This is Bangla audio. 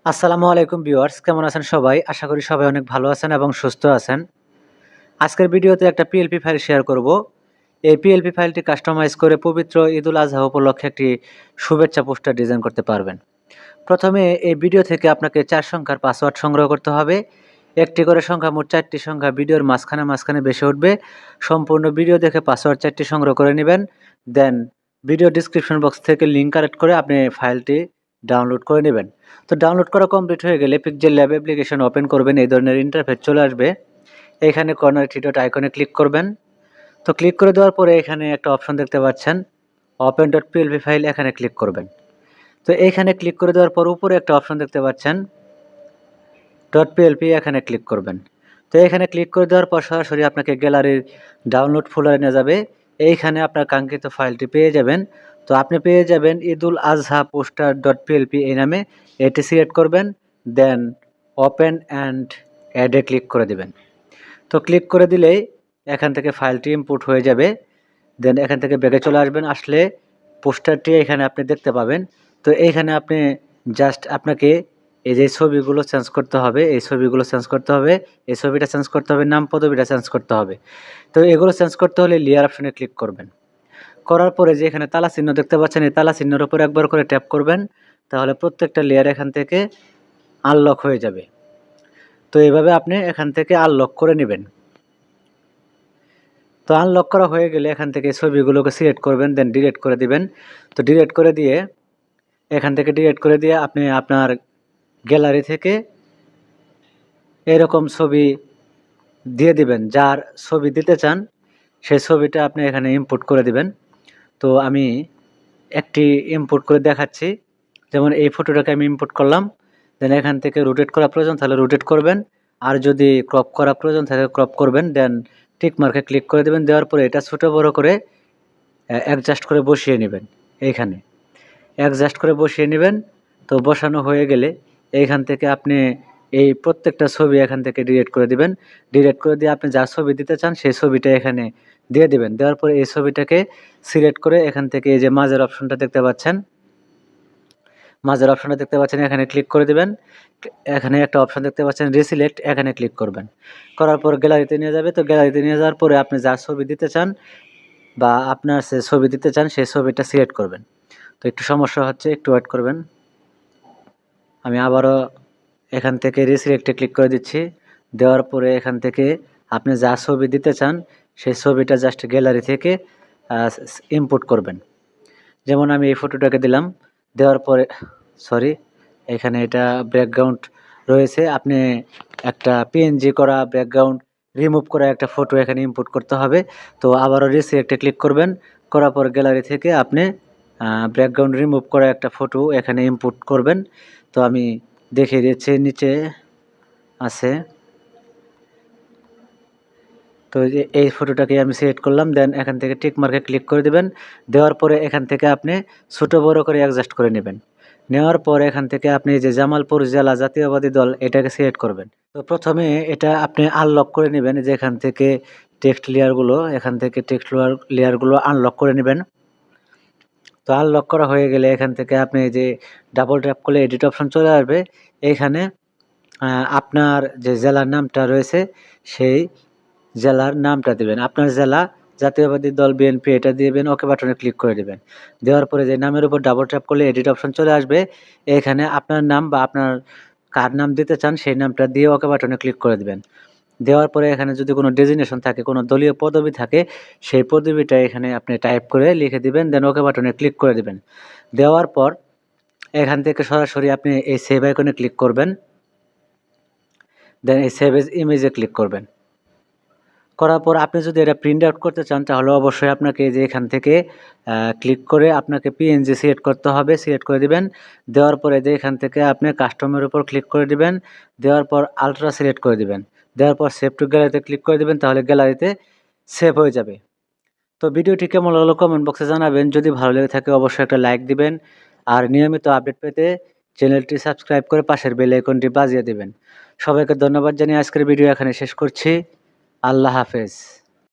আসসালামু আলাইকুম ভিউয়ার্স, কেমন আছেন সবাই? আশা করি সবাই অনেক ভালো আছেন এবং সুস্থ আছেন। আজকের ভিডিওতে একটা পিএলপি ফাইল শেয়ার করব। এই পিএলপি ফাইলটি কাস্টমাইজ করে পবিত্র ঈদুল আজহা উপলক্ষে একটি শুভেচ্ছা পোস্টার ডিজাইন করতে পারবেন। প্রথমে এই ভিডিও থেকে আপনাকে ৪ সংখ্যার পাসওয়ার্ড সংগ্রহ করতে হবে। একটি করে সংখ্যা, মোট ৪টি সংখ্যা ভিডিওর মাঝখানে ভেসে উঠবে। সম্পূর্ণ ভিডিও দেখে পাসওয়ার্ড ৪টি সংগ্রহ করে নেবেন। দেন ভিডিও ডেসক্রিপশন বক্স থেকে লিংক কালেক্ট করে আপনি ফাইলটি ডাউনলোড করে নেবেন। তো ডাউনলোড করা কমপ্লিট হয়ে গেলে পিক্সেল ল্যাব অ্যাপ্লিকেশন ওপেন করবেন। এই ধরনের ইন্টারফেস চলে আসবে। এখানে কর্নার থ্রি ডট আইকনে ক্লিক করবেন। তো ক্লিক করে দেওয়ার পরে এখানে একটা অপশন দেখতে পাচ্ছেন, ওপেন ডট পিএলপি ফাইল, এখানে ক্লিক করবেন। তো এইখানে ক্লিক করে দেওয়ার পর উপরে একটা অপশন দেখতে পাচ্ছেন ডট পিএলপি, এখানে ক্লিক করবেন। তো এখানে ক্লিক করে দেওয়ার পর সরাসরি আপনাকে গ্যালারির ডাউনলোড ফোল্ডারে নিয়ে যাবে। এইখানে আপনার কাঙ্ক্ষিত ফাইলটি পেয়ে যাবেন। তো আপনি পেয়ে যাবেন ঈদুল আজহা পোস্টার ডট পিএলপি এই নামে। এটি সিলেক্ট করবেন, দেন ওপেন অ্যান্ড অ্যাডে ক্লিক করে দিবেন। তো ক্লিক করে দিলেই এখান থেকে ফাইলটি ইম্পোর্ট হয়ে যাবে। দেন এখান থেকে ব্যাকে চলে আসবেন। আসলে পোস্টারটি এখানে আপনি দেখতে পাবেন। তো এইখানে আপনি জাস্ট আপনাকে এই যে ছবিগুলো চেঞ্জ করতে হবে, এই ছবিগুলো চেঞ্জ করতে হবে, এই ছবিটা চেঞ্জ করতে হবে, নাম পদবিটা চেঞ্জ করতে হবে। তো এগুলো চেঞ্জ করতে হলে লেয়ার অপশনে ক্লিক করবেন। করার পরে যে এখানে তালা চিহ্ন দেখতে পাচ্ছেন, এই তালা চিহ্নের উপর একবার করে ট্যাপ করবেন। তাহলে প্রত্যেকটা লেয়ার এখান থেকে আনলক হয়ে যাবে। তো এভাবে আপনি এখান থেকে আনলক করে নেবেন। তো আনলক করা হয়ে গেলে এখান থেকে ছবিগুলোকে সিলেক্ট করবেন, দেন ডিলিট করে দিবেন। তো ডিলিট করে দিয়ে এখান থেকে ডিলিট করে দিয়ে আপনি আপনার গ্যালারি থেকে এরকম ছবি দিয়ে দিবেন। যার ছবি দিতে চান সেই ছবিটা আপনি এখানে ইম্পোর্ট করে দিবেন। তো আমি একটি ইম্পোর্ট করে দেখাচ্ছি। যেমন এই ফটোটাকে আমি ইম্পোর্ট করলাম। দেন এখান থেকে রোটেট করা প্রয়োজন তাহলে রোটেট করবেন। আর যদি ক্রপ করা প্রয়োজন তাহলে ক্রপ করবেন। দেন টিক মার্কে ক্লিক করে দেবেন। দেওয়ার পরে এটা ছোটো বড়ো করে অ্যাডজাস্ট করে বসিয়ে নেবেন। এইখানে অ্যাডজাস্ট করে বসিয়ে নেবেন। তো বসানো হয়ে গেলে এইখান থেকে আপনি এই প্রত্যেকটা ছবি এখান থেকে ডিলিট করে দিবেন। ডিলিট করে দিয়ে আপনি যা ছবি দিতে চান সেই ছবিটা এখানে দিয়ে দিবেন। দেওয়ার পরে এই ছবিটাকে সিলেক্ট করে এখান থেকে এই যে মাঝের অপশনটা দেখতে পাচ্ছেন, এখানে ক্লিক করে দিবেন। এখানে একটা অপশন দেখতে পাচ্ছেন রিসিলেক্ট, এখানে ক্লিক করবেন। করার পর গ্যালারিতে নিয়ে যাবে। তো গ্যালারিতে নিয়ে যাওয়ার পরে আপনি যা ছবি দিতে চান বা আপনার যে ছবি দিতে চান সেই ছবিটা সিলেক্ট করবেন। তো একটু সমস্যা হচ্ছে, একটু ওয়েট করবেন। আমি আবারও এখান থেকে রিসিলেক্টে ক্লিক করে দিচ্ছি। দেওয়ার পরে এখান থেকে আপনি যা ছবি দিতে চান সেই ছবিটা জাস্ট গ্যালারি থেকে ইম্পোর্ট করবেন। যেমন আমি এই ফটোটাকে দিলাম। দেওয়ার পরে এখানে এটা ব্যাকগ্রাউন্ড রয়েছে। আপনি একটা পিএনজি করা ব্যাকগ্রাউন্ড রিমুভ করা একটা ফটো এখানে ইম্পোর্ট করতে হবে। তো আবারও রিসিলেক্টে ক্লিক করবেন। করার পর গ্যালারি থেকে আপনি ব্যাকগ্রাউন্ড রিমুভ করা একটা ফটো এখানে ইম্পোর্ট করবেন। তো আমি দেখিয়ে দিচ্ছি, নিচে আছে। তো এই ফটোটাকে আমি সিলেক্ট করলাম। দেন এখান থেকে টিক মার্কে ক্লিক করে দিবেন। দেওয়ার পরে এখান থেকে আপনি ছোটো বড়ো করে অ্যাডজাস্ট করে নেবেন। নেওয়ার পরে এখান থেকে আপনি যে জামালপুর জেলা জাতীয়বাদী দল এটাকে সিলেক্ট করবেন। তো প্রথমে এটা আপনি আনলক করে নেবেন, যে এখান থেকে টেক্সট লেয়ারগুলো আনলক করে নেবেন। তো আনলক করা হয়ে গেলে এখান থেকে আপনি যে ডাবল ট্যাপ করলে এডিট অপশন চলে আসবে। এইখানে আপনার যে জেলার নামটা রয়েছে সেই জেলার নামটা দিবেন। আপনার জেলা জাতীয়বাদী দল বিএনপি এটা দিবেন, ওকে বাটনে ক্লিক করে দিবেন। দেওয়ার পরে যে নামের উপর ডাবল ট্যাপ করলে এডিট অপশন চলে আসবে। এখানে আপনার নাম বা আপনার কার নাম দিতে চান সেই নামটা দিয়ে ওকে বাটনে ক্লিক করে দিবেন। দেওয়ার পরে এখানে যদি কোনো ডেজিগনেশন থাকে, কোনো দলীয় পদবি থাকে, সেই পদবিটা এখানে আপনি টাইপ করে লিখে দিবেন। দেন ওকে বাটনে ক্লিক করে দিবেন। দেওয়ার পর এখান থেকে সরাসরি আপনি এই সেভ আইকনে ক্লিক করবেন। দেন এই সেভ এজ ইমেজে ক্লিক করবেন। করার পর আপনি যদি এটা প্রিন্ট আউট করতে চান তাহলে অবশ্যই আপনাকে যে এখান থেকে ক্লিক করে আপনাকে পিএনজি সিলেক্ট করতে হবে, সিলেক্ট করে দিবেন। দেওয়ার পরে যে এখান থেকে আপনি কাস্টমের উপর ক্লিক করে দিবেন। দেওয়ার পর আলট্রা সিলেক্ট করে দিবেন। দেওয়ার পর সেভ টু গ্যালারিতে ক্লিক করে দিবেন, তাহলে গ্যালারিতে সেভ হয়ে যাবে। তো ভিডিওটি কেমন লাগলো কমেন্ট বক্সে জানাবেন। যদি ভালো লেগে থাকে অবশ্যই একটা লাইক দিবেন। আর নিয়মিত আপডেট পেতে চ্যানেলটি সাবস্ক্রাইব করে পাশের বেল আইকনটি বাজিয়ে দিবেন। সবাইকে ধন্যবাদ জানিয়ে আজকের ভিডিও এখানে শেষ করছি। আল্লাহ হাফেজ।